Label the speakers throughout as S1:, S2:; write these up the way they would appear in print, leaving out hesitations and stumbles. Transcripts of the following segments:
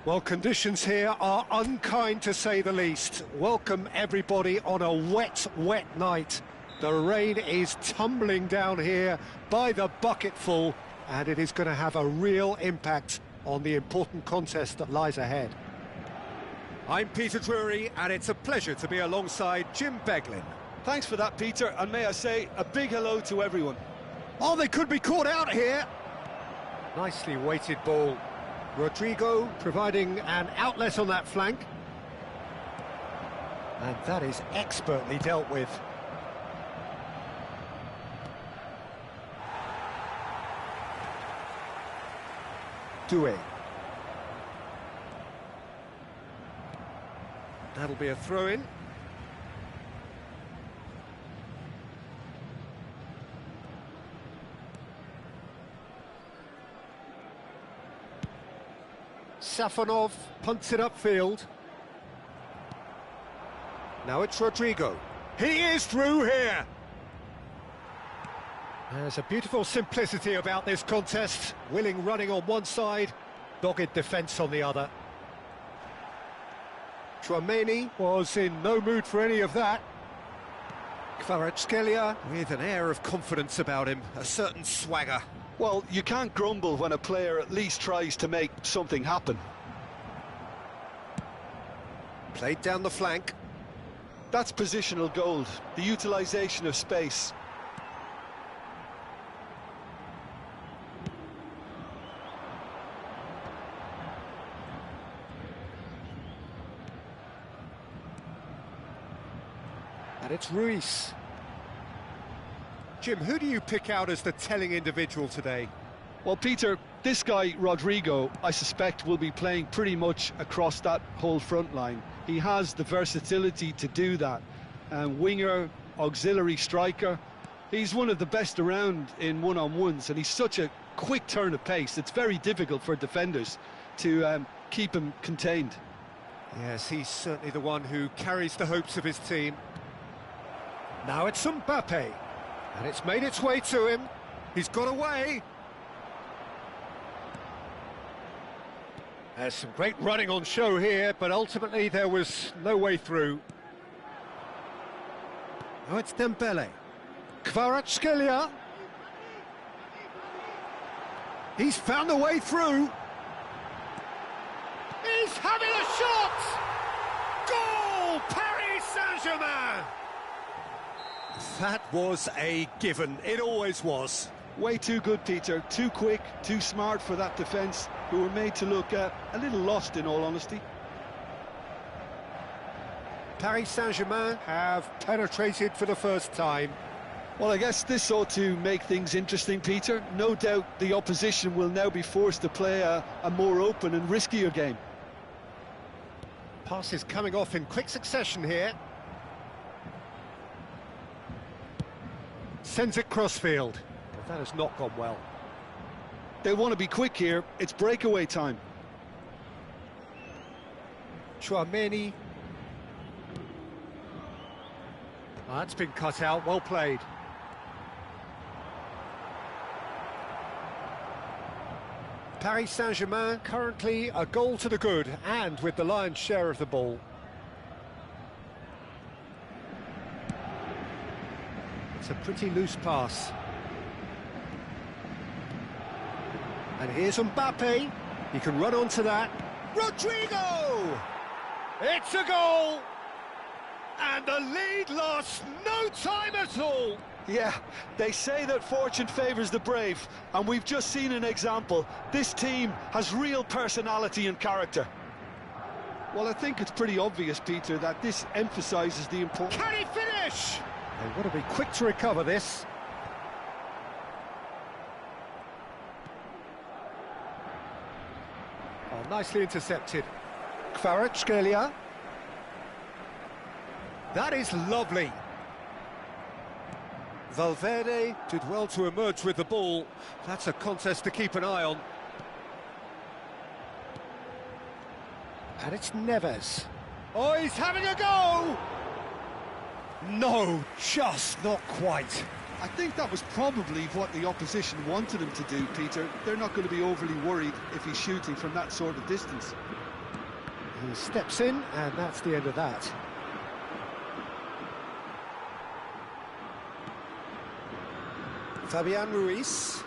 S1: Well, conditions here are unkind to say the least. Welcome everybody on a wet, wet night. The rain is tumbling down here by the bucketful, and it is going to have a real impact on the important contest that lies ahead. I'm Peter Drury, and it's a pleasure to be alongside Jim Beglin.
S2: Thanks for that, Peter, and may I say a big hello to everyone.
S1: Oh, they could be caught out here. Nicely weighted ball. Rodrigo providing an outlet on that flank. And that is expertly dealt with. Due. That'll be a throw-in. Safonov punts it upfield. Now it's Rodrigo. He is through here! There's a beautiful simplicity about this contest. Willing running on one side, dogged defence on the other. Chouameni was in no mood for any of that. Kvaratskhelia with an air of confidence about him, a certain swagger.
S2: Well, you can't grumble when a player at least tries to make something happen.
S1: Played down the flank.
S2: That's positional gold, the utilisation of space.
S1: And it's Ruiz. Jim, who do you pick out as the telling individual today?
S2: Well, Peter, this guy, Rodrigo, I suspect will be playing pretty much across that whole front line. He has the versatility to do that. Winger, auxiliary striker. He's one of the best around in one-on-ones, and he's such a quick turn of pace. It's very difficult for defenders to keep him contained.
S1: Yes, he's certainly the one who carries the hopes of his team. Now it's Mbappe. And it's made its way to him. He's got away. There's some great running on show here, but ultimately there was no way through. Now it's Dembele. Kvaratskhelia. He's found a way through. He's having a shot! Goal! Paris Saint-Germain! That was a given. It always was.
S2: Way too good, Peter. Too quick, too smart for that defence, who were made to look a little lost, in all honesty.
S1: Paris Saint-Germain have penetrated for the first time.
S2: Well, I guess this ought to make things interesting, Peter. No doubt the opposition will now be forced to play a more open and riskier game.
S1: Passes coming off in quick succession here. Sends it crossfield. Well, that has not gone well.
S2: They want to be quick here. It's breakaway time.
S1: Chouameni. Oh, that's been cut out. Well played. Paris Saint-Germain currently a goal to the good and with the lion's share of the ball. It's a pretty loose pass. And here's Mbappe. He can run onto that. Rodrigo! It's a goal! And the lead lost no time at all.
S2: Yeah, they say that fortune favours the brave, and we've just seen an example. This team has real personality and character. Well, I think it's pretty obvious, Peter, that this emphasises the importance...
S1: Can he finish? They want to be quick to recover this. Oh, nicely intercepted. Kvaratskhelia. That is lovely. Valverde did well to emerge with the ball. That's a contest to keep an eye on. And it's Neves. Oh, he's having a go! No, just not quite.
S2: I think that was probably what the opposition wanted him to do, Peter. They're not going to be overly worried if he's shooting from that sort of distance.
S1: He steps in, and that's the end of that. Fabian Ruiz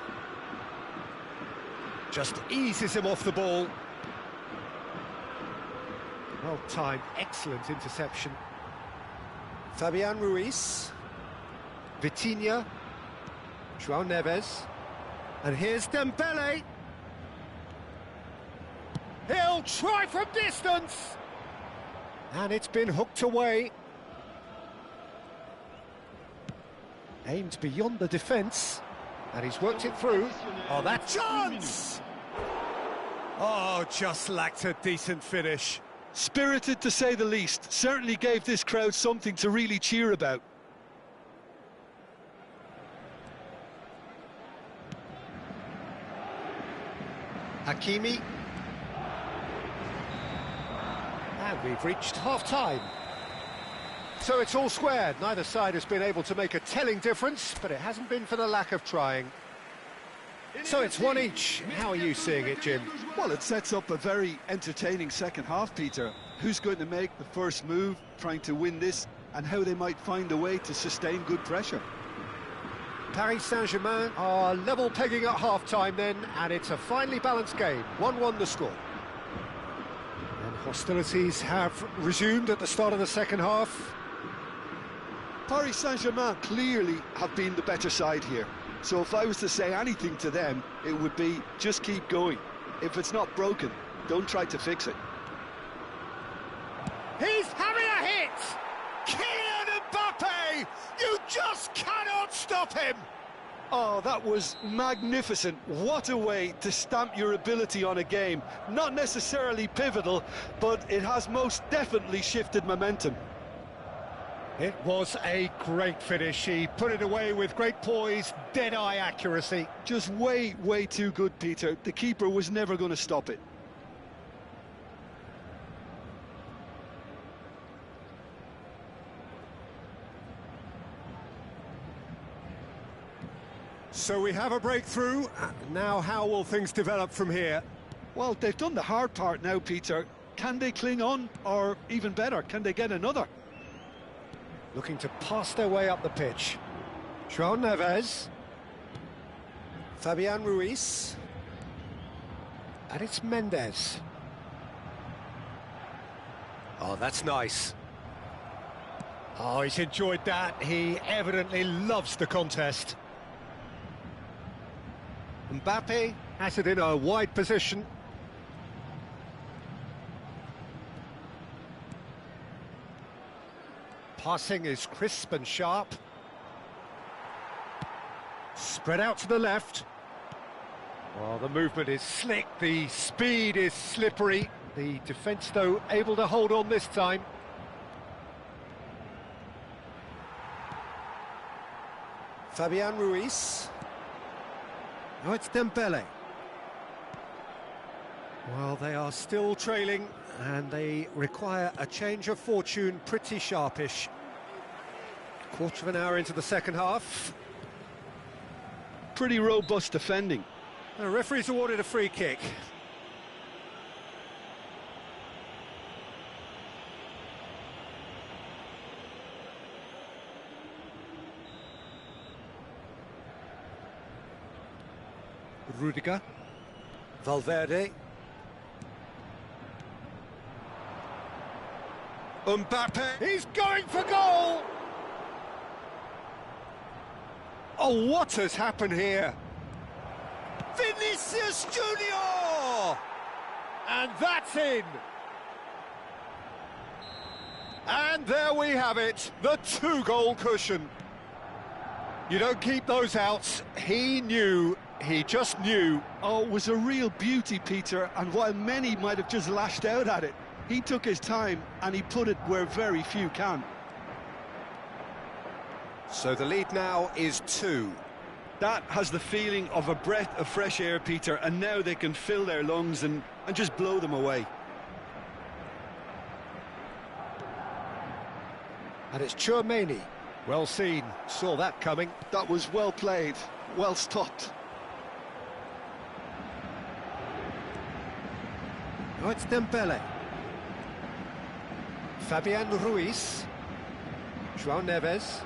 S1: just eases him off the ball. Well timed, excellent interception. Fabian Ruiz, Vitinha, João Neves, and here's Dembele. He'll try from distance, and it's been hooked away. Aimed beyond the defence, and he's worked it through. Oh, that chance! Oh, just lacked a decent finish.
S2: Spirited to say the least, certainly gave this crowd something to really cheer about.
S1: Hakimi. And we've reached half-time. So it's all squared. Neither side has been able to make a telling difference, but it hasn't been for the lack of trying. So it's one each. How are you seeing it, Jim?
S2: Well, it sets up a very entertaining second half, Peter. Who's going to make the first move, trying to win this, and how they might find a way to sustain good pressure.
S1: Paris Saint-Germain are level pegging at half-time then, and it's a finely balanced game. 1-1 the score. And hostilities have resumed at the start of the second half.
S2: Paris Saint-Germain clearly have been the better side here. So if I was to say anything to them, it would be just keep going. If it's not broken, don't try to fix it.
S1: He's having a hit! Kylian Mbappe! You just cannot stop him!
S2: Oh, that was magnificent. What a way to stamp your ability on a game. Not necessarily pivotal, but it has most definitely shifted momentum.
S1: It was a great finish. He put it away with great poise, dead-eye accuracy.
S2: Just way, way too good, Peter. The keeper was never going to stop it.
S1: So we have a breakthrough. Now how will things develop from here?
S2: Well, they've done the hard part now, Peter. Can they cling on? Or even better, can they get another?
S1: Looking to pass their way up the pitch. João Neves. Fabian Ruiz. And it's Mendes. Oh, that's nice. Oh, he's enjoyed that. He evidently loves the contest. Mbappe has it in a wide position. Passing is crisp and sharp. Spread out to the left. Well, the movement is slick, the speed is slippery. The defence, though, able to hold on this time. Fabian Ruiz. Now it's Dembele. Well, they are still trailing, and they require a change of fortune pretty sharpish. Quarter of an hour into the second half.
S2: Pretty robust defending.
S1: The referee's awarded a free kick. Rudiger. Valverde. Mbappe. He's going for goal! Oh, what has happened here? Vinicius Junior! And that's in! And there we have it, the two-goal cushion. You don't keep those outs. He knew. He just knew.
S2: Oh, it was a real beauty, Peter, and while many might have just lashed out at it, he took his time and he put it where very few can.
S1: So the lead now is 2.
S2: That has the feeling of a breath of fresh air, Peter, and now they can fill their lungs and just blow them away.
S1: And it's Chouameni. Well seen, saw that coming.
S2: That was well played, well stopped.
S1: Now it's Dembele. Fabian Ruiz, João Neves,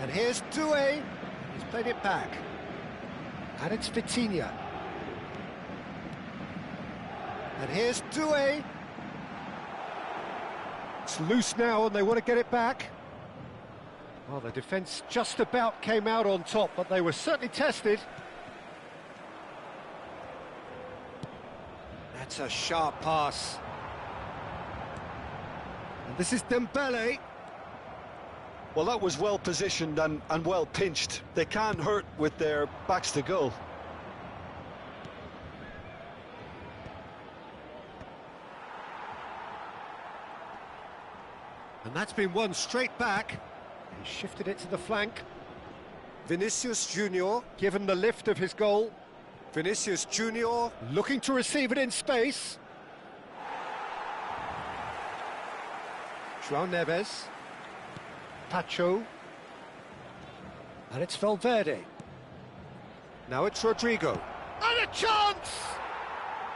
S1: and here's Doué. He's played it back, and it's Vitinha. And here's Doué. It's loose now, and they want to get it back. Well, the defence just about came out on top, but they were certainly tested. That's a sharp pass. And this is Dembele.
S2: Well, that was well positioned and well pinched. They can't hurt with their backs to goal.
S1: And that's been won straight back. He shifted it to the flank. Vinicius Junior, given the lift of his goal. Vinicius Junior looking to receive it in space. João Neves. Pacho. And it's Valverde. Now it's Rodrigo. And a chance!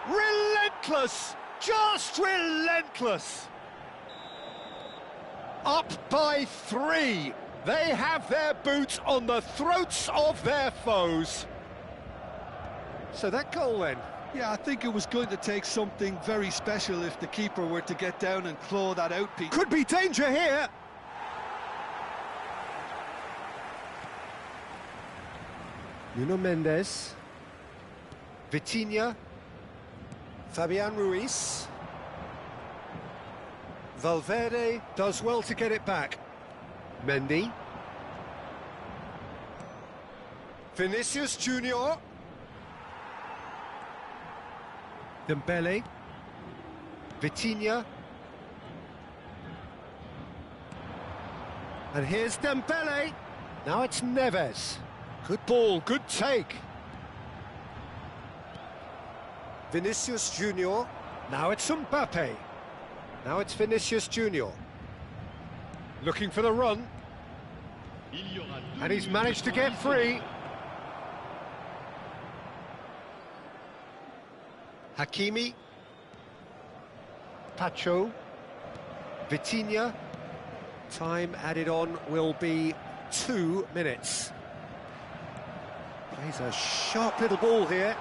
S1: Relentless! Just relentless! Up by 3. They have their boots on the throats of their foes. So that goal then?
S2: Yeah, I think it was going to take something very special if the keeper were to get down and claw that out, Pete.
S1: Could be danger here. Nuno Mendes. Vitinha. Fabian Ruiz. Valverde does well to get it back. Mendy. Vinicius Junior. Dembele. Vitinha. And here's Dembele. Now it's Neves. Good ball, good take. Vinicius Junior. Now it's Mbappe. Now it's Vinicius Junior. Looking for the run. And he's managed to get free. Hakimi. Pacho. Vitinha. Time added on will be 2 minutes. Plays a sharp little ball here.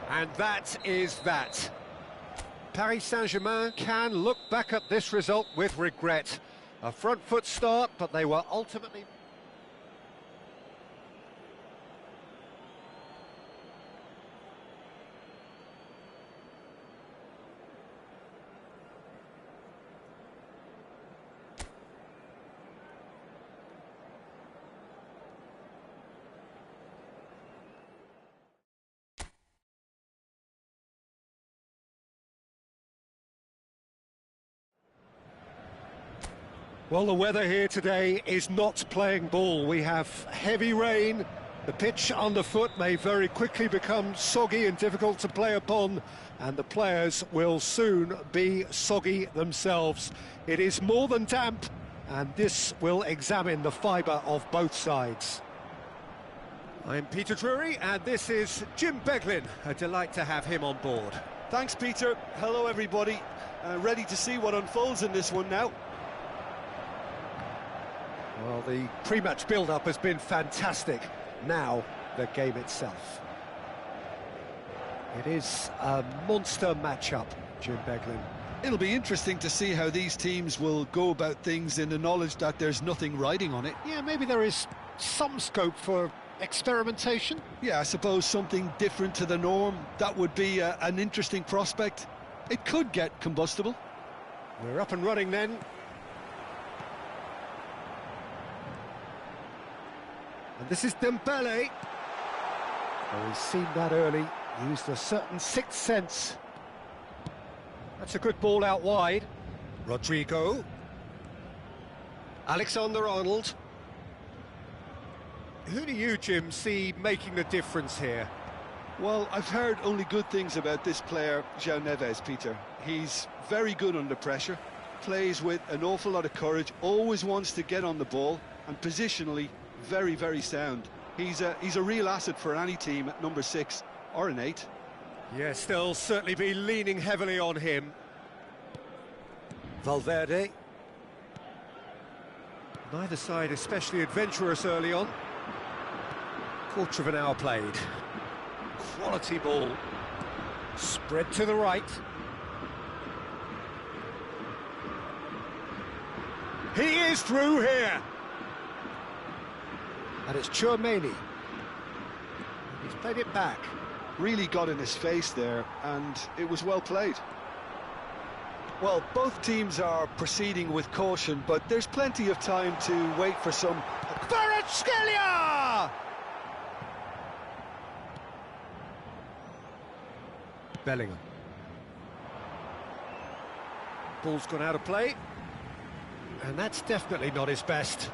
S1: And that is that. Paris Saint-Germain can look back at this result with regret. A front foot start, but they were ultimately... Well, the weather here today is not playing ball. We have heavy rain. The pitch underfoot may very quickly become soggy and difficult to play upon, and the players will soon be soggy themselves. It is more than damp, and this will examine the fibre of both sides. I'm Peter Drury, and this is Jim Beglin. A delight to have him on board.
S2: Thanks, Peter. Hello, everybody. Ready to see what unfolds in this one now.
S1: Well, the pre-match build-up has been fantastic. Now, the game itself. It is a monster matchup, Jim Beglin.
S2: It'll be interesting to see how these teams will go about things in the knowledge that there's nothing riding on it.
S1: Yeah, maybe there is some scope for experimentation.
S2: Yeah, I suppose something different to the norm. That would be an interesting prospect. It could get combustible.
S1: We're up and running then. And this is Dembele. Oh, he's seen that early, used a certain sixth sense. That's a good ball out wide. Rodrigo. Alexander-Arnold. Who do you, Jim, see making the difference here?
S2: Well, I've heard only good things about this player, João Neves, Peter. He's very good under pressure, plays with an awful lot of courage, always wants to get on the ball, and positionally, very, very sound. He's a real asset for any team at number 6 or an 8.
S1: Yes, they'll certainly be leaning heavily on him. Valverde. Neither side especially adventurous early on. Quarter of an hour played. Quality ball. Spread to the right. He is through here. And it's Chouameni. He's played it back.
S2: Really got in his face there, and it was well played. Well, both teams are proceeding with caution, but there's plenty of time to wait for some...
S1: Kvaratskhelia! Bellingham. Ball's gone out of play. And that's definitely not his best.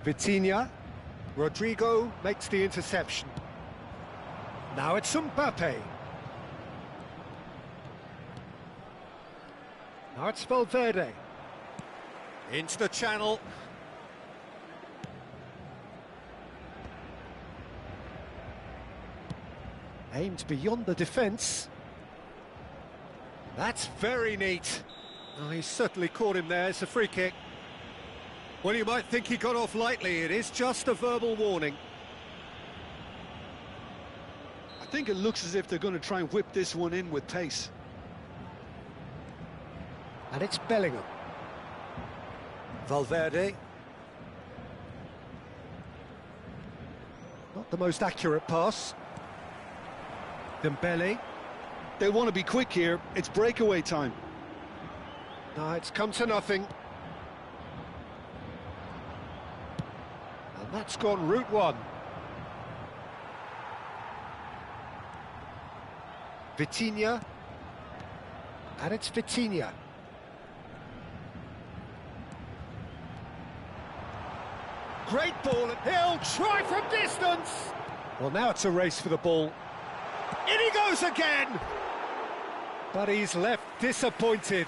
S1: Vitinha. Rodrigo makes the interception. Now it's Mbappe. Now it's Valverde. Into the channel. Aimed beyond the defence. That's very neat. Oh, he's certainly caught him there. It's a free kick. Well, you might think he got off lightly. It is just a verbal warning.
S2: I think it looks as if they're going to try and whip this one in with pace.
S1: And it's Bellingham. Valverde. Not the most accurate pass. Dembele.
S2: They'll want to be quick here. It's breakaway time.
S1: No, it's come to nothing. And that's gone route one. Vitinha. And it's Vitinha. Great ball, and he'll try from distance! Well, now it's a race for the ball. In he goes again! But he's left disappointed.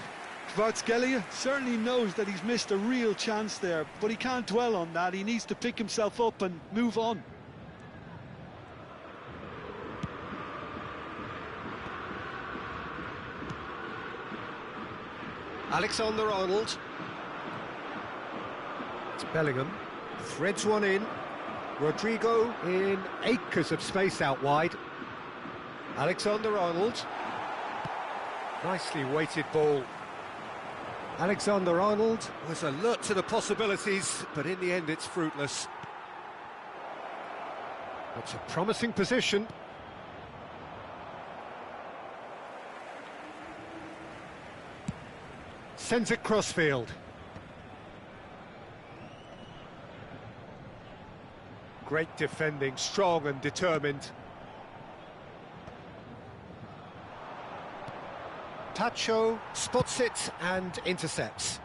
S2: Kvaratskhelia certainly knows that he's missed a real chance there, but he can't dwell on that. He needs to pick himself up and move on.
S1: Alexander-Arnold. It's Bellingham. Threads one in. Rodrigo in acres of space out wide. Alexander-Arnold. Nicely weighted ball. Alexander-Arnold was alert to the possibilities, but in the end it's fruitless. It's a promising position. Sends it crossfield. Great defending, strong and determined. Tacho spots it and intercepts.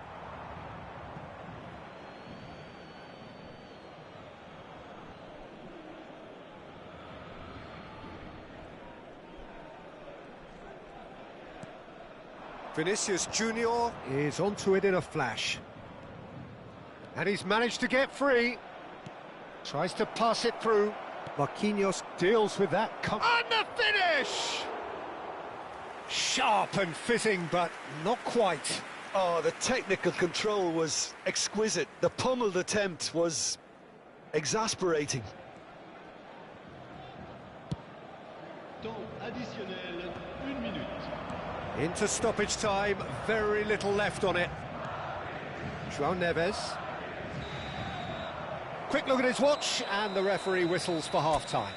S1: Vinicius Junior is onto it in a flash. And he's managed to get free. Tries to pass it through. Marquinhos deals with that. And the finish! Sharp and fitting, but not quite.
S2: Oh, the technical control was exquisite. The pummeled attempt was exasperating.
S3: Temps additionnel, 1 minute.
S1: Into stoppage time, very little left on it. João Neves. Quick look at his watch, and the referee whistles for half-time.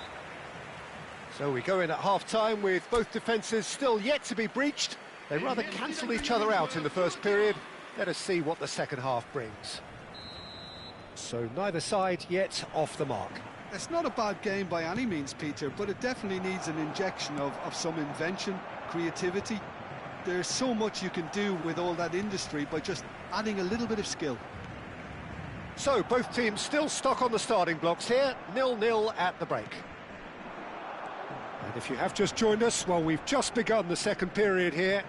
S1: So we go in at half-time with both defences still yet to be breached. They rather cancelled each other out in the first period. Let us see what the second half brings. So neither side yet off the mark.
S2: It's not a bad game by any means, Peter, but it definitely needs an injection of some invention, creativity. There's so much you can do with all that industry by just adding a little bit of skill.
S1: So both teams still stuck on the starting blocks here, 0-0 at the break. And if you have just joined us, well, we've just begun the second period here.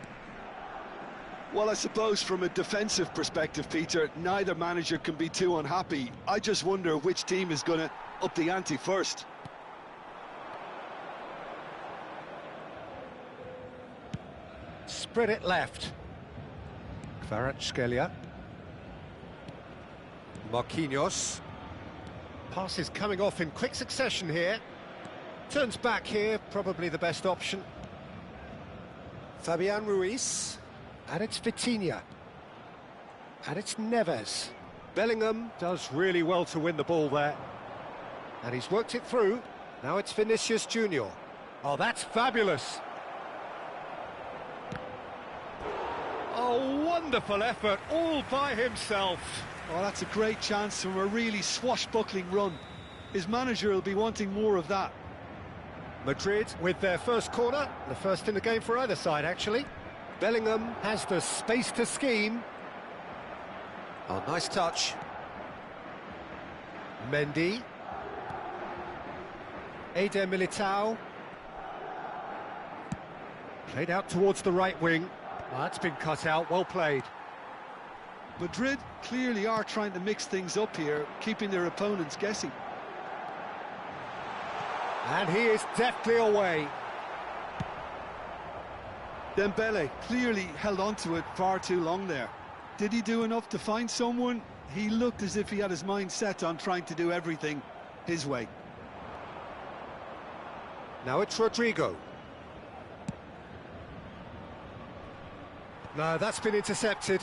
S2: Well, I suppose from a defensive perspective, Peter, neither manager can be too unhappy. I just wonder which team is going to up the ante first.
S1: Spread it left. Kvaratskhelia. Marquinhos. Passes coming off in quick succession here. Turns back here, probably the best option. Fabian Ruiz. And it's Vitinha. And it's Neves. Bellingham does really well to win the ball there. And he's worked it through. Now it's Vinicius Junior. Oh, that's fabulous. Oh, wonderful effort, all by himself.
S2: Oh, that's a great chance from a really swashbuckling run. His manager will be wanting more of that.
S1: Madrid with their first corner, the first in the game for either side, actually. Bellingham has the space to scheme. Oh, nice touch. Mendy. Eder Militao. Played out towards the right wing. Oh, that's been cut out, well played.
S2: Madrid clearly are trying to mix things up here, keeping their opponents guessing.
S1: And he is deftly away.
S2: Dembele clearly held on to it far too long there. Did he do enough to find someone? He looked as if he had his mind set on trying to do everything his way.
S1: Now it's Rodrigo. No, that's been intercepted.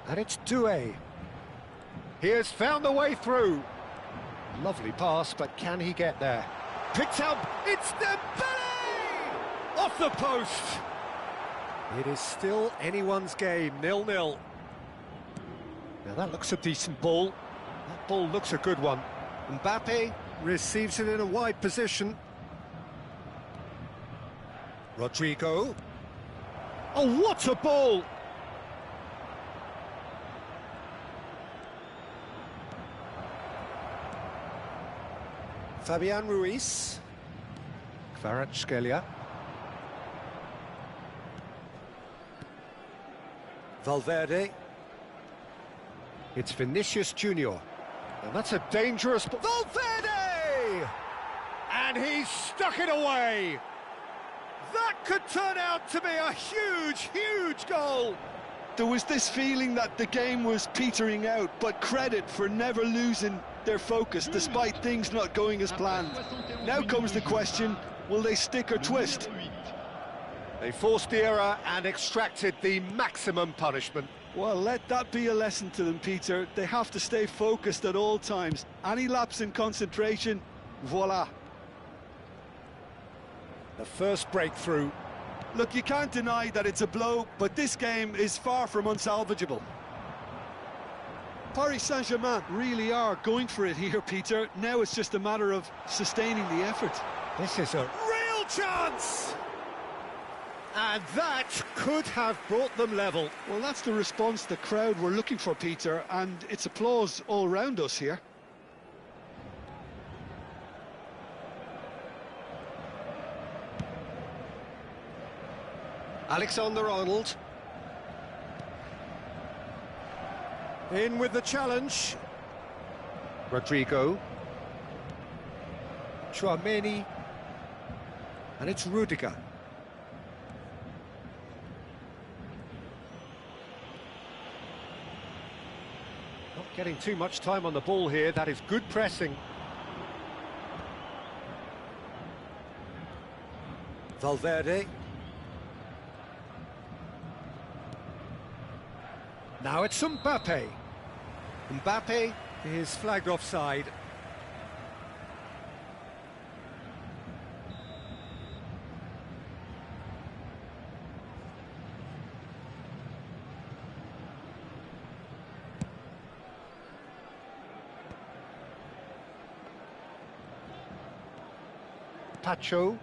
S1: And it's Doué. He has found the way through. Lovely pass, but can he get there? Picked out, it's Dembele! Off the post! It is still anyone's game, 0-0. Now that looks a decent ball. That ball looks a good one. Mbappe receives it in a wide position. Rodrigo. Oh, what a ball! Fabian Ruiz. Kvaratskhelia. Valverde. It's Vinicius Junior. And that's a dangerous ball. Valverde! And he's stuck it away. That could turn out to be a huge, huge goal.
S2: There was this feeling that the game was petering out, but credit for never losing their focus despite things not going as planned. Now comes the question, will they stick or twist?
S1: They forced the error and extracted the maximum punishment.
S2: Well, let that be a lesson to them, Peter. They have to stay focused at all times. Any lapse in concentration, voila.
S1: The first breakthrough.
S2: Look, you can't deny that it's a blow, but this game is far from unsalvageable. Paris Saint-Germain really are going for it here, Peter. Now it's just a matter of sustaining the effort.
S1: This is a real chance! And that could have brought them level.
S2: Well, that's the response the crowd were looking for, Peter, and it's applause all round us here.
S1: Alexander-Arnold. In with the challenge. Rodrigo. Chouameni. And it's Rudiger. Not getting too much time on the ball here. That is good pressing. Valverde. Now it's Mbappe. Mbappe is flagged offside. Pacho.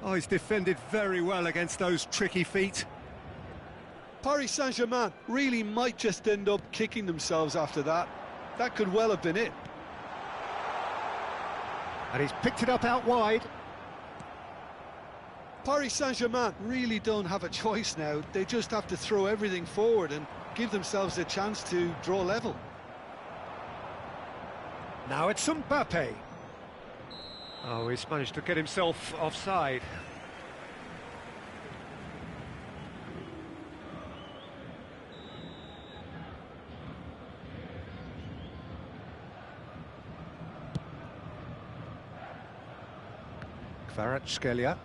S1: Oh, he's defended very well against those tricky feet.
S2: Paris Saint-Germain really might just end up kicking themselves after that. That could well have been it.
S1: And he's picked it up out wide.
S2: Paris Saint-Germain really don't have a choice now. They just have to throw everything forward and give themselves a chance to draw level.
S1: Now it's Mbappe. Oh, he's managed to get himself offside. Kvaratskhelia.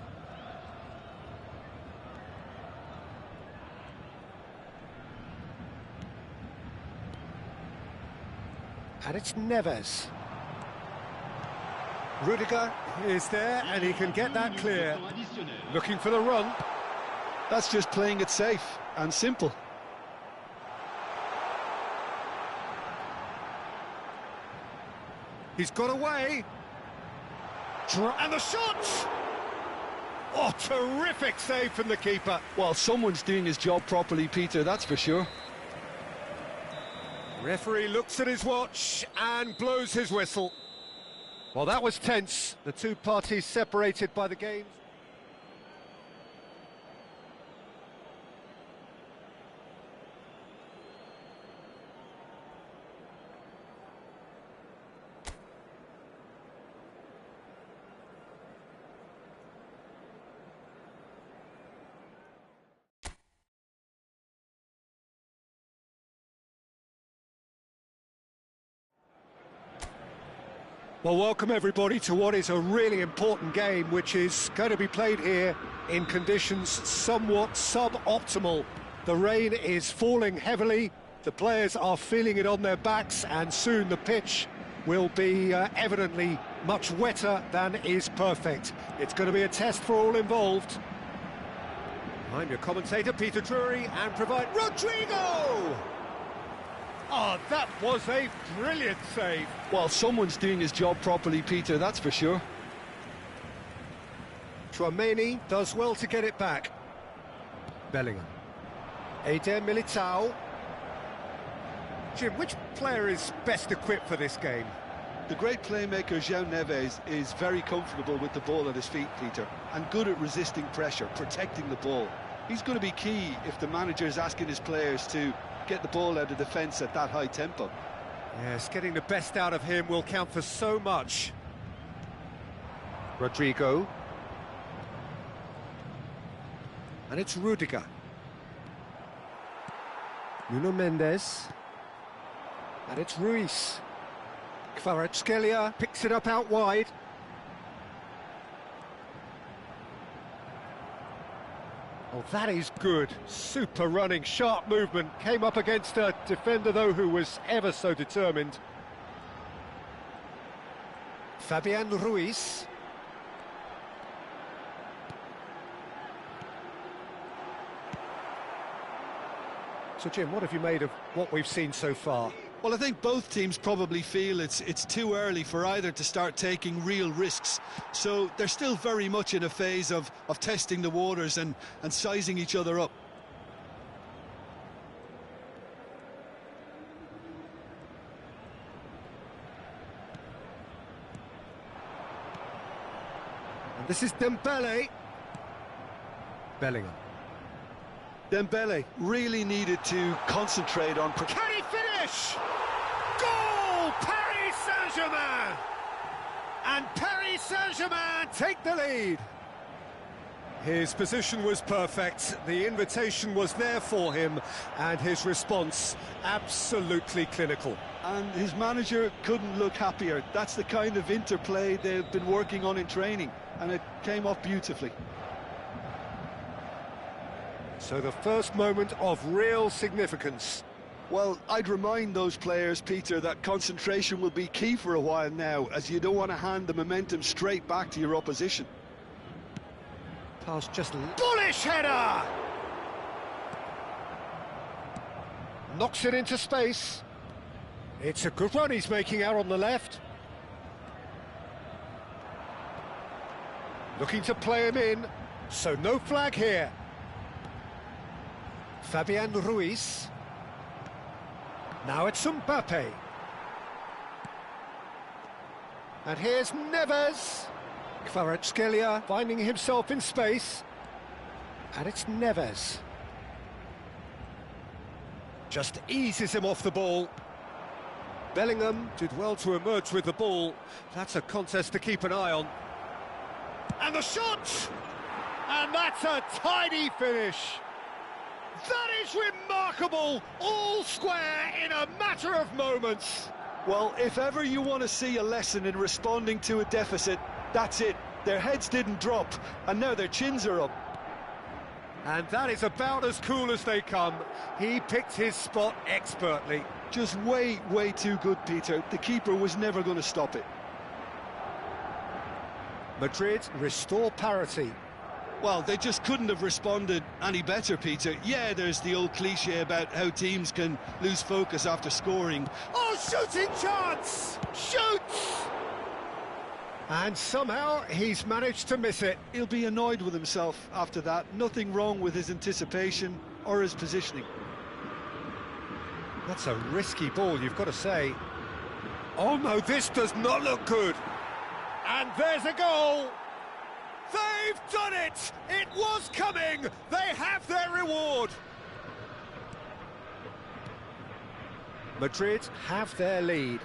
S1: And it's Neves. Rudiger is there, and he can get that clear. Looking for the run.
S2: That's just playing it safe and simple.
S1: He's got away. And the shot! Oh, terrific save from the keeper.
S2: Well, someone's doing his job properly, Peter, that's for sure.
S1: Referee looks at his watch and blows his whistle. Well, that was tense. The two parties separated by the games. Well, welcome everybody to what is a really important game, which is going to be played here in conditions somewhat suboptimal. The rain is falling heavily, the players are feeling it on their backs, and soon the pitch will be evidently much wetter than is perfect. It's going to be a test for all involved. I'm your commentator, Peter Drury, and provide Rodrigo! Oh, that was a brilliant save.
S2: Well, someone's doing his job properly, Peter, that's for sure.
S1: Tchouaméni does well to get it back. Bellingham. Eder Militao. Jim, which player is best equipped for this game?
S2: The great playmaker João Neves is very comfortable with the ball at his feet, Peter, and good at resisting pressure, protecting the ball. He's going to be key if the manager is asking his players to get the ball out of defence at that high tempo.
S1: Yes, getting the best out of him will count for so much. Rodrigo. And it's Rudiger. Nuno Mendes. And it's Ruiz. Kvaratskhelia picks it up out wide. Oh, that is good. Super running, sharp movement. Came up against a defender, though, who was ever so determined. Fabian Ruiz. So, Jim, what have you made of what we've seen so far?
S2: Well, I think both teams probably feel it's too early for either to start taking real risks. So they're still very much in a phase of testing the waters and sizing each other up.
S1: And this is Dembele. Bellingham.
S2: Dembele really needed to concentrate on...
S1: Can he finish? Goal! Paris Saint-Germain! And Paris Saint-Germain take the lead. His position was perfect, the invitation was there for him, and his response absolutely clinical.
S2: And his manager couldn't look happier. That's the kind of interplay they've been working on in training, and it came off beautifully.
S1: So the first moment of real significance.
S2: Well, I'd remind those players, Peter, that concentration will be key for a while now, as you don't want to hand the momentum straight back to your opposition.
S1: Pass just... Bullish header! Knocks it into space. It's a good run he's making out on the left. Looking to play him in, so no flag here. Fabian Ruiz. Now it's Mbappe. And here's Neves. Kvaratskhelia finding himself in space. And it's Neves. Just eases him off the ball. Bellingham did well to emerge with the ball. That's a contest to keep an eye on. And the shot! And that's a tidy finish. That is remarkable, all square in a matter of moments.
S2: Well, if ever you want to see a lesson in responding to a deficit, that's it. Their heads didn't drop, and now their chins are up.
S1: And that is about as cool as they come. He picked his spot expertly.
S2: Just way, way too good, Peter. The keeper was never going to stop it.
S1: Madrid restore parity.
S2: Well, they just couldn't have responded any better, Peter. Yeah, there's the old cliche about how teams can lose focus after scoring.
S1: Oh, shooting chance! Shoots! And somehow he's managed to miss it.
S2: He'll be annoyed with himself after that. Nothing wrong with his anticipation or his positioning.
S1: That's a risky ball, you've got to say. Oh no, this does not look good. And there's a goal! They've done it! It was coming! They have their reward! Madrid have their lead.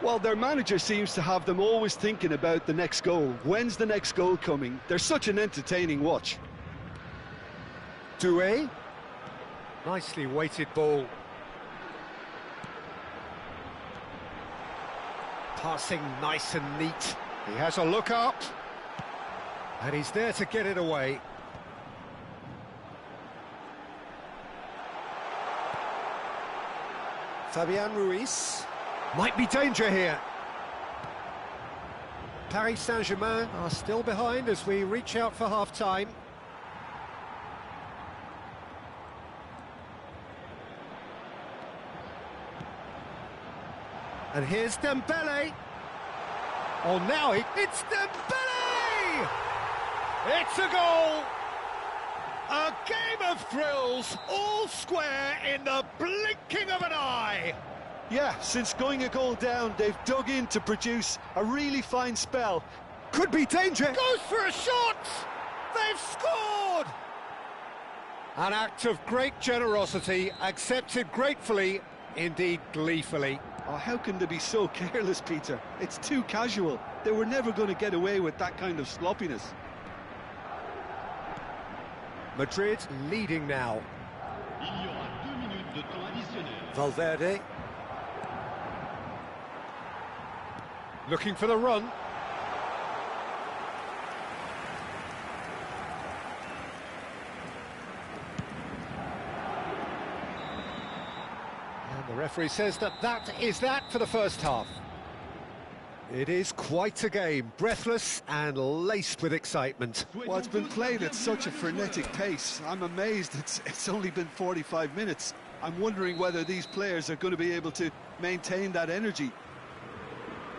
S2: Well, their manager seems to have them always thinking about the next goal. When's the next goal coming? They're such an entertaining watch.
S1: Doué. Nicely weighted ball. Passing nice and neat. He has a look up. And he's there to get it away. Fabian Ruiz. Might be danger here. Paris Saint-Germain are still behind as we reach out for half-time. And here's Dembele. Oh, now it's Dembele! It's a goal! A game of thrills, all square in the blinking of an eye.
S2: Yeah, since going a goal down, they've dug in to produce a really fine spell.
S1: Could be danger. Goes for a shot! They've scored! An act of great generosity, accepted gratefully, indeed gleefully.
S2: Oh, how can they be so careless, Peter? It's too casual. They were never going to get away with that kind of sloppiness.
S1: Madrid leading now.
S3: Il y aura 2 minutes de temps additionnel.
S1: Valverde. Looking for the run. And the referee says that is that for the first half. It is quite a game, breathless and laced with excitement.
S2: Well, it's been played at such a frenetic pace. I'm amazed it's only been 45 minutes. I'm wondering whether these players are going to be able to maintain that energy.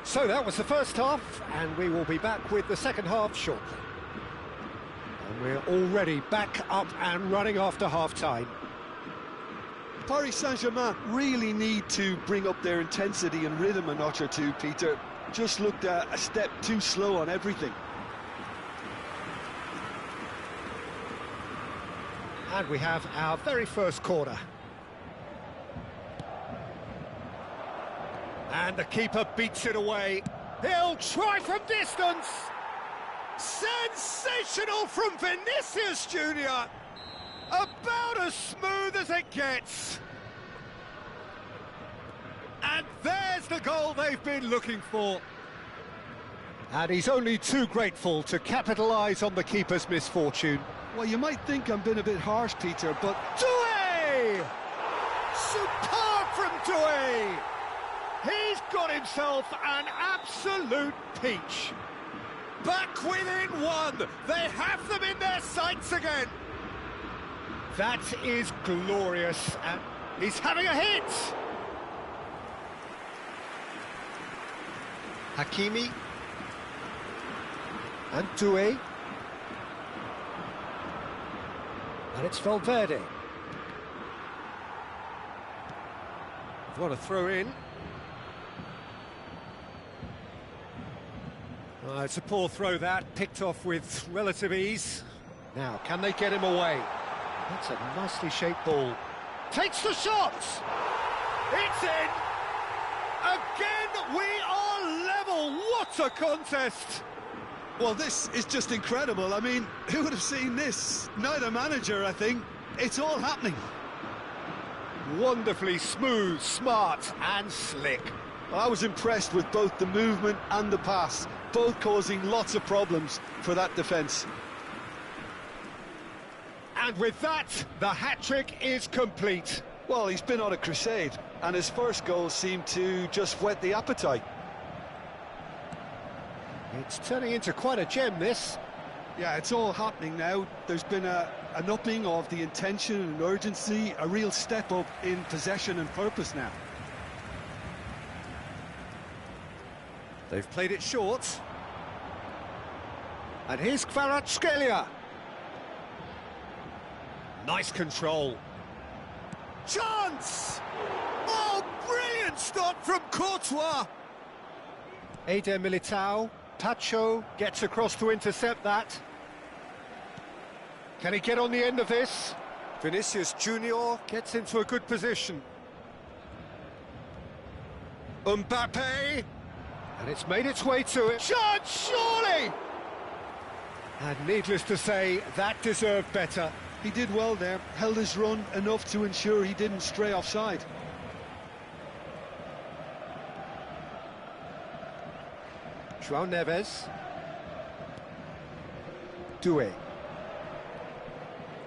S1: So that was the first half, and we will be back with the second half shortly. And we're already back up and running after half-time.
S2: Paris Saint-Germain really need to bring up their intensity and rhythm a notch or two, Peter. Just looked a step too slow on everything.
S1: And we have our very first corner. And the keeper beats it away. He'll try from distance. Sensational from Vinicius Junior. About as smooth as it gets. And there's the goal they've been looking for. And he's only too grateful to capitalise on the keeper's misfortune.
S2: Well, you might think I'm being a bit harsh, Peter, but...
S1: Doué! Superb from Doué! He's got himself an absolute peach. Back within one. They have them in their sights again. That is glorious. And he's having a hit. Hakimi. And Doué. And it's Valverde. What a throw in. It's a poor throw that, picked off with relative ease. Now, can they get him away? That's a nicely shaped ball. Takes the shot! It's in! Again, we are level! What a contest!
S2: Well, this is just incredible. I mean, who would have seen this? Neither manager, I think. It's all happening.
S1: Wonderfully smooth, smart and slick.
S2: Well, I was impressed with both the movement and the pass, both causing lots of problems for that defence.
S1: And with that, the hat-trick is complete.
S2: Well, he's been on a crusade, and his first goal seemed to just whet the appetite.
S1: It's turning into quite a gem, this.
S2: Yeah, it's all happening now. There's been an upping of the intention and urgency, a real step up in possession and purpose now.
S1: They've played it short. And here's Kvaratskhelia. Nice control. Chance! Oh, brilliant stop from Courtois! Eder Militao. Pacho gets across to intercept that. Can he get on the end of this? Vinicius Junior gets into a good position. Mbappe! And it's made its way to it. Chance, surely! And needless to say, that deserved better.
S2: He did well there, held his run enough to ensure he didn't stray offside.
S1: João Neves. Doué.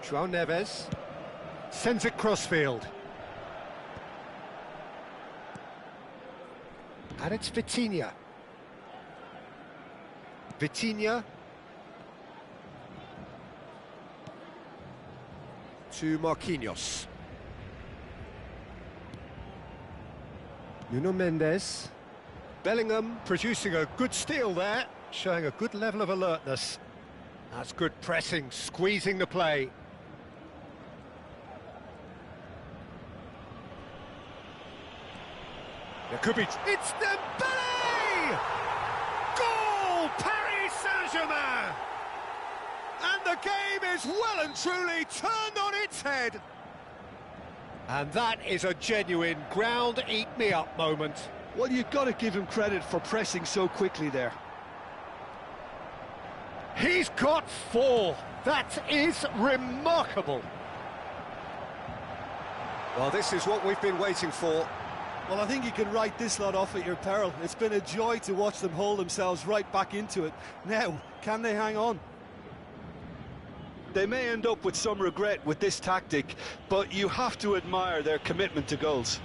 S1: João Neves sends it crossfield. And it's Vitinha. Vitinha to Marquinhos. Nuno Mendes. Bellingham producing a good steal there, showing a good level of alertness. That's good pressing, squeezing the play. There could be... It's Dembele! Goal! Paris Saint-Germain! And the game is well and truly turned on its head. And that is a genuine ground-eat-me-up moment.
S2: Well, you've got to give him credit for pressing so quickly there.
S1: He's got 4. That is remarkable. Well, this is what we've been waiting for.
S2: Well, I think you can write this lot off at your peril. It's been a joy to watch them hold themselves right back into it. Now, can they hang on? They may end up with some regret with this tactic, but you have to admire their commitment to goals.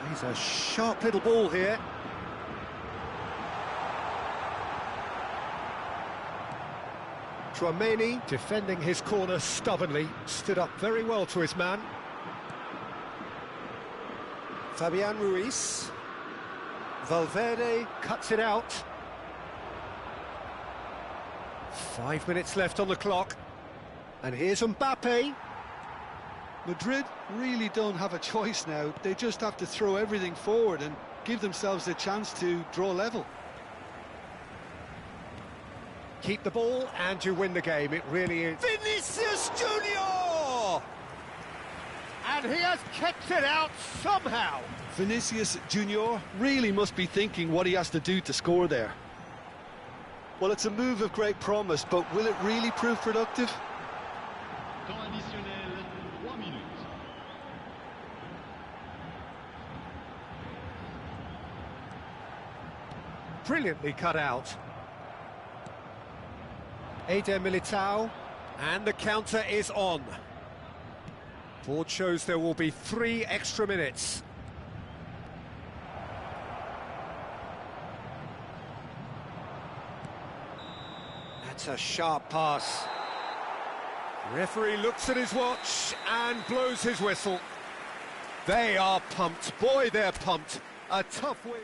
S1: He's a sharp little ball here. Tchouaméni defending his corner stubbornly, stood up very well to his man. Fabian Ruiz. Valverde cuts it out. 5 minutes left on the clock. And here's Mbappe.
S2: Madrid really don't have a choice now. They just have to throw everything forward and give themselves a chance to draw level.
S1: Keep the ball and you win the game, it really is. Vinicius Junior! And he has kept it out somehow.
S2: Vinicius Junior really must be thinking what he has to do to score there. Well, it's a move of great promise, but will it really prove productive?
S3: Temps additionnel, 3 minutes.
S1: Brilliantly cut out. Eder Militao, and the counter is on. Board shows there will be 3 extra minutes. That's a sharp pass. Referee looks at his watch and blows his whistle. They are pumped. Boy, they're pumped. A tough win.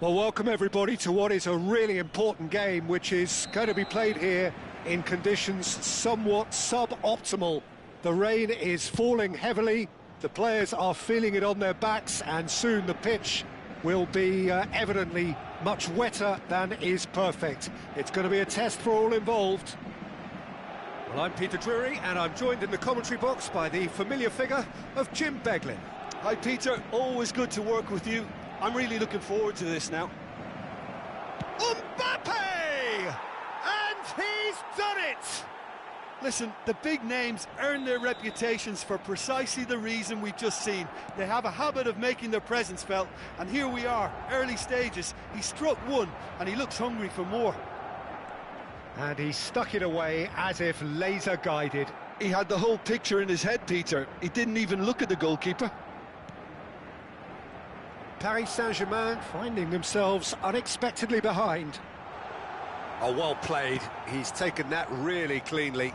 S1: Well, welcome everybody to what is a really important game, which is going to be played here in conditions somewhat suboptimal. The rain is falling heavily, the players are feeling it on their backs, and soon the pitch will be evidently much wetter than is perfect. It's going to be a test for all involved. Well, I'm Peter Drury, and I'm joined in the commentary box by the familiar figure of Jim Beglin.
S2: Hi Peter, always good to work with you. I'm really looking forward to this now.
S1: Mbappe! And he's done it!
S2: Listen, the big names earn their reputations for precisely the reason we've just seen. They have a habit of making their presence felt, and here we are, early stages. He struck one, and he looks hungry for more.
S1: And he stuck it away as if laser-guided.
S2: He had the whole picture in his head, Peter. He didn't even look at the goalkeeper.
S1: Paris Saint-Germain finding themselves unexpectedly behind. Oh, well played. He's taken that really cleanly.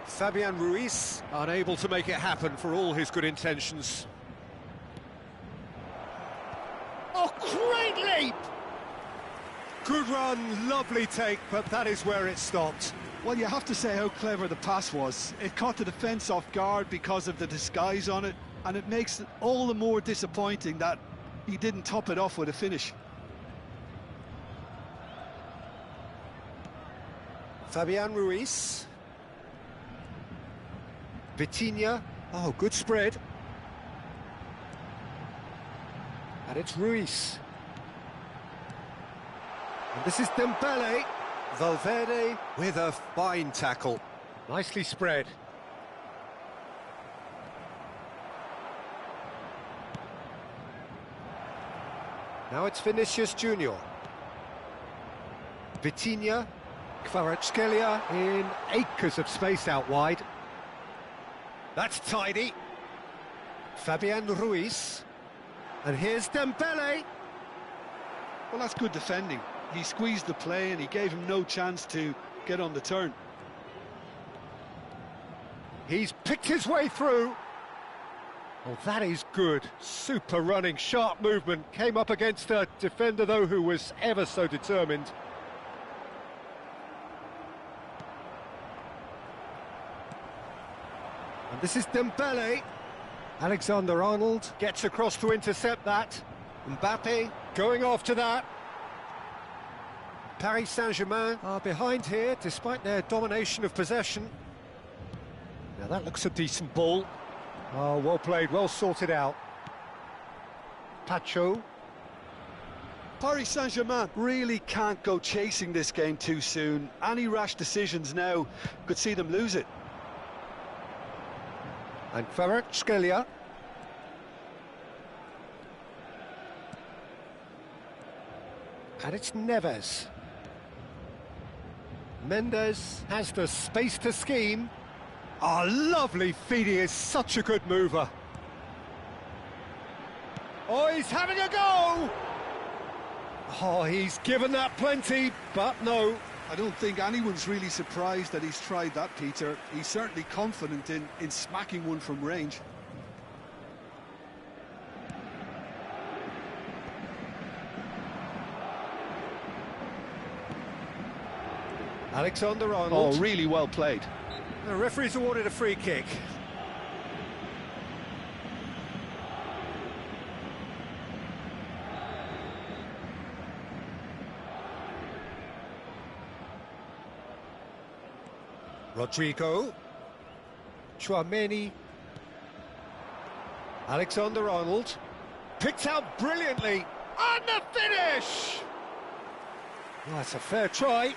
S1: Fabian Ruiz unable to make it happen for all his good intentions. Oh, great leap! Good run, lovely take, but that is where it stopped.
S2: Well, you have to say how clever the pass was. It caught the defence off guard because of the disguise on it, and it makes it all the more disappointing that he didn't top it off with a finish.
S1: Fabian Ruiz. Vitinha. Oh, good spread. And it's Ruiz. And this is Dembele. Valverde with a fine tackle. Nicely spread. Now it's Vinicius Junior. Vitinha. Kvaratskhelia in acres of space out wide. That's tidy. Fabian Ruiz. And here's Dembele.
S2: Well, that's good defending. He squeezed the play and he gave him no chance to get on the turn.
S1: He's picked his way through. Oh, that is good. Super running, sharp movement. Came up against a defender, though, who was ever so determined. And this is Dembele. Alexander-Arnold gets across to intercept that. Mbappe going after that. Paris Saint-Germain are behind here, despite their domination of possession. Now that looks a decent ball. Oh, well played, well sorted out. Pacho.
S2: Paris Saint-Germain really can't go chasing this game too soon. Any rash decisions now could see them lose it.
S1: And Kvaratskhelia. And it's Neves. Mendes has the space to scheme. Oh, lovely feed, he is such a good mover. Oh, he's having a go! Oh, he's given that plenty, but no.
S2: I don't think anyone's really surprised that he's tried that, Peter. He's certainly confident in smacking one from range.
S1: Alexander-Arnold.
S2: Oh, really well played.
S1: The referee's awarded a free kick. Rodrigo. Chouameni. Alexander-Arnold. Picked out brilliantly. And the finish! Well, that's a fair try,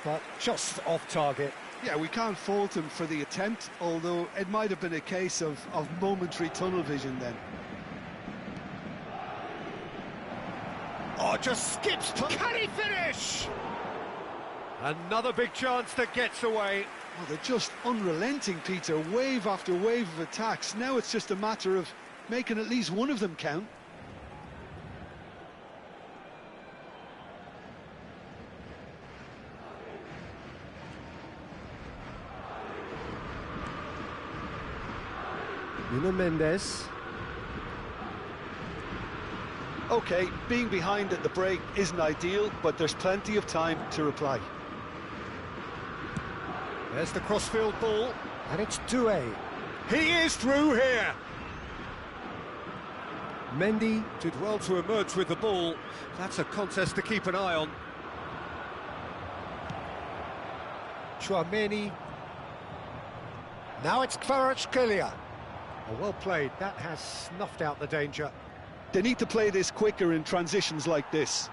S1: but just off target.
S2: Yeah, we can't fault him for the attempt, although it might have been a case of momentary tunnel vision then.
S1: Oh, just skips. Can he finish? Another big chance that gets away.
S2: Oh, they're just unrelenting, Peter. Wave after wave of attacks. Now it's just a matter of making at least one of them count.
S1: Nuno Mendes.
S2: OK, being behind at the break isn't ideal, but there's plenty of time to reply.
S1: There's the crossfield ball, and it's Doué. He is through here! Mendy did well to emerge with the ball. That's a contest to keep an eye on. Chouameni. Now it's Kvaratskhelia. Oh, well played. That has snuffed out the danger.
S2: They need to play this quicker in transitions like this.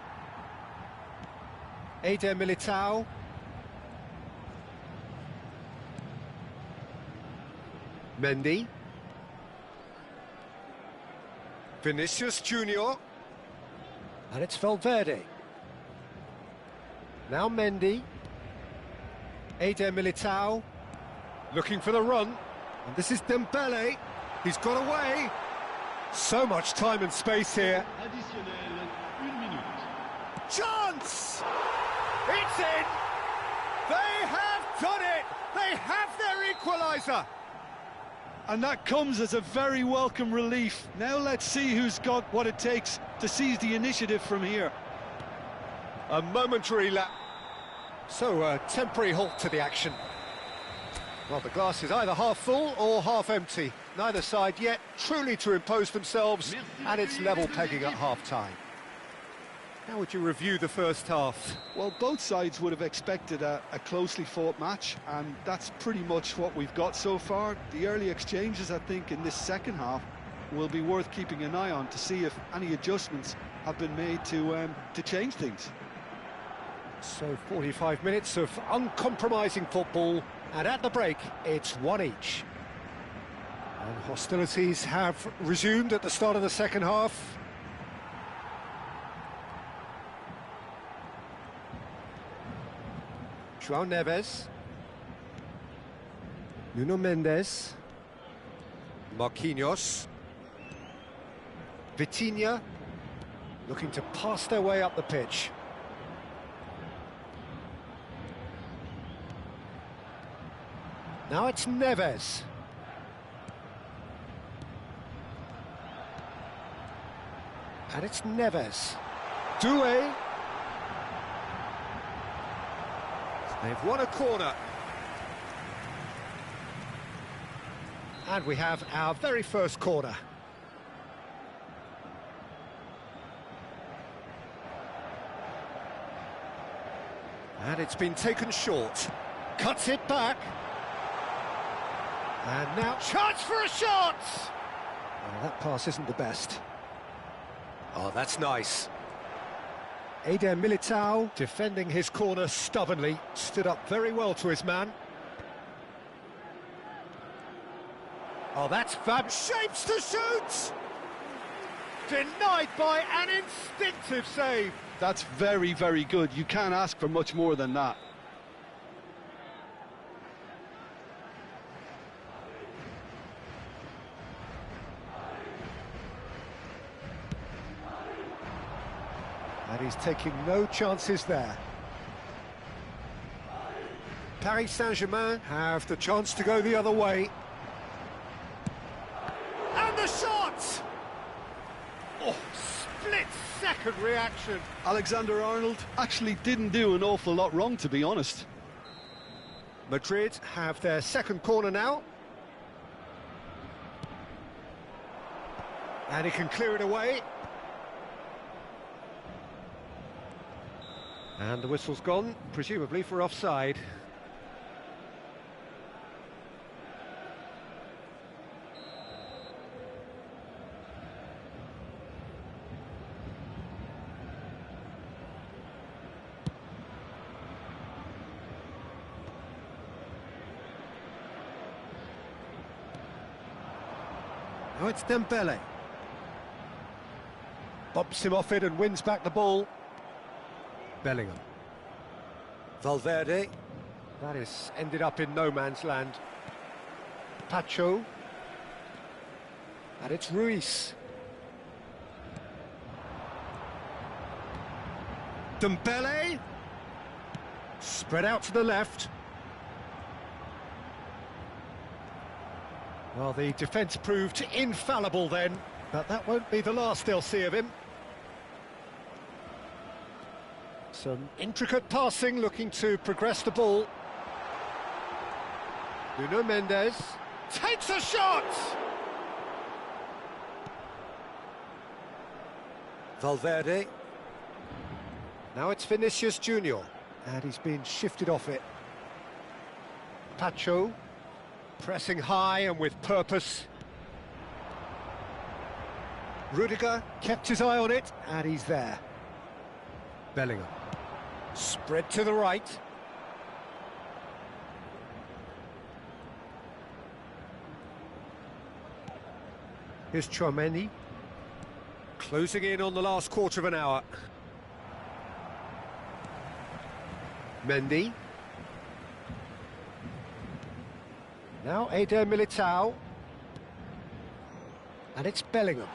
S1: Eder Militao. Mendy. Vinicius Junior. And it's Valverde. Now Mendy. Eder Militao. Looking for the run. And this is Dembele. He's got away. So much time and space here.
S3: Additionnel, 1 minute.
S1: Chance! It's in! They have done it! They have their equaliser!
S2: And that comes as a very welcome relief. Now let's see who's got what it takes to seize the initiative from here.
S1: A momentary lapse. So a temporary halt to the action. Well, the glass is either half full or half empty. Neither side yet truly to impose themselves, and it's level pegging at half-time. How would you review the first half?
S2: Well, both sides would have expected a closely fought match, and that's pretty much what we've got so far. The early exchanges, I think, in this second half will be worth keeping an eye on to see if any adjustments have been made to change things.
S1: So 45 minutes of uncompromising football, and at the break, it's one each. And hostilities have resumed at the start of the second half. João Neves. Nuno Mendes. Marquinhos. Vitinha looking to pass their way up the pitch. Now it's Neves. And it's Neves. Doué. They've won a corner. And we have our very first corner. And it's been taken short. Cuts it back. And now, chance for a shot! Oh, that pass isn't the best. Oh, that's nice. Eder Militao, defending his corner stubbornly, stood up very well to his man. Oh, that's fab. Shapes to shoot! Denied by an instinctive save.
S2: That's very, very good. You can't ask for much more than that.
S1: And he's taking no chances there. Paris Saint-Germain have the chance to go the other way. And the shot! Oh, split-second reaction.
S2: Alexander-Arnold actually didn't do an awful lot wrong, to be honest.
S1: Madrid have their second corner now. And he can clear it away. And the whistle's gone, presumably for offside. Now it's Dembele. Bumps him off it and wins back the ball. Bellingham. Valverde. That is ended up in no man's land. Pacho. And it's Ruiz. Dembele. Spread out to the left. Well, the defence proved infallible then, but that won't be the last they'll see of him. Some intricate passing, looking to progress the ball. Nuno Mendes takes a shot! Valverde. Now it's Vinicius Junior, and he's been shifted off it. Pacho, pressing high and with purpose. Rudiger kept his eye on it, and he's there. Bellingham. Spread to the right. Here's Chouameni. Closing in on the last quarter of an hour. Mendy. Now Eder Militao. And it's Bellingham.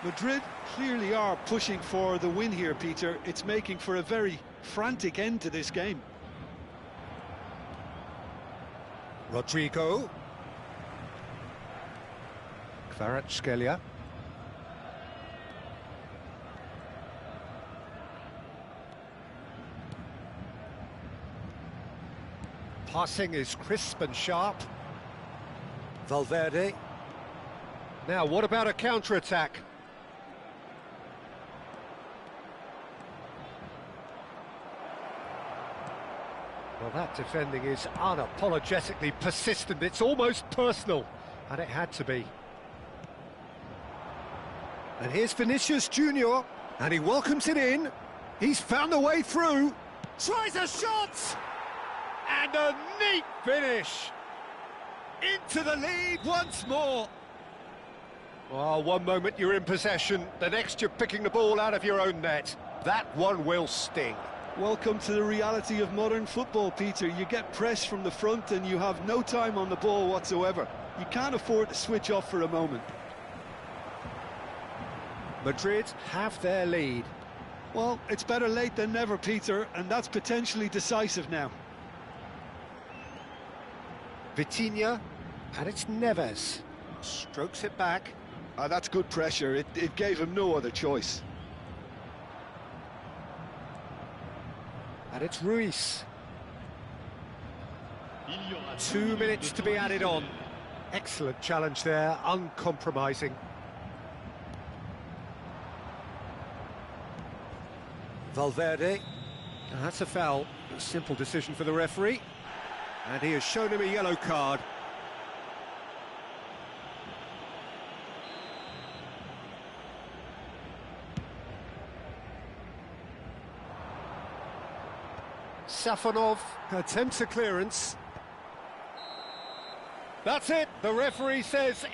S2: Madrid clearly are pushing for the win here, Peter. It's making for a very frantic end to this game.
S1: Rodrigo. Kvaratskhelia. Passing is crisp and sharp. Valverde. Now, what about a counter-attack? Well, that defending is unapologetically persistent. It's almost personal, and it had to be. And here's Vinicius Junior, and he welcomes it in. He's found a way through. Tries a shot! And a neat finish. Into the lead once more. Well, one moment you're in possession, the next you're picking the ball out of your own net. That one will sting.
S2: Welcome to the reality of modern football, Peter. You get pressed from the front and you have no time on the ball whatsoever. You can't afford to switch off for a moment.
S1: Madrid have their lead.
S2: Well, it's better late than never, Peter, and that's potentially decisive now.
S1: Vitinha, and it's Neves. Strokes it back.
S2: That's good pressure. It gave him no other choice.
S1: And it's Ruiz. 2 minutes to be added on. Excellent challenge there, uncompromising. Valverde. And that's a foul. A simple decision for the referee. And he has shown him a yellow card. Safonov attempts a clearance. That's it. The referee says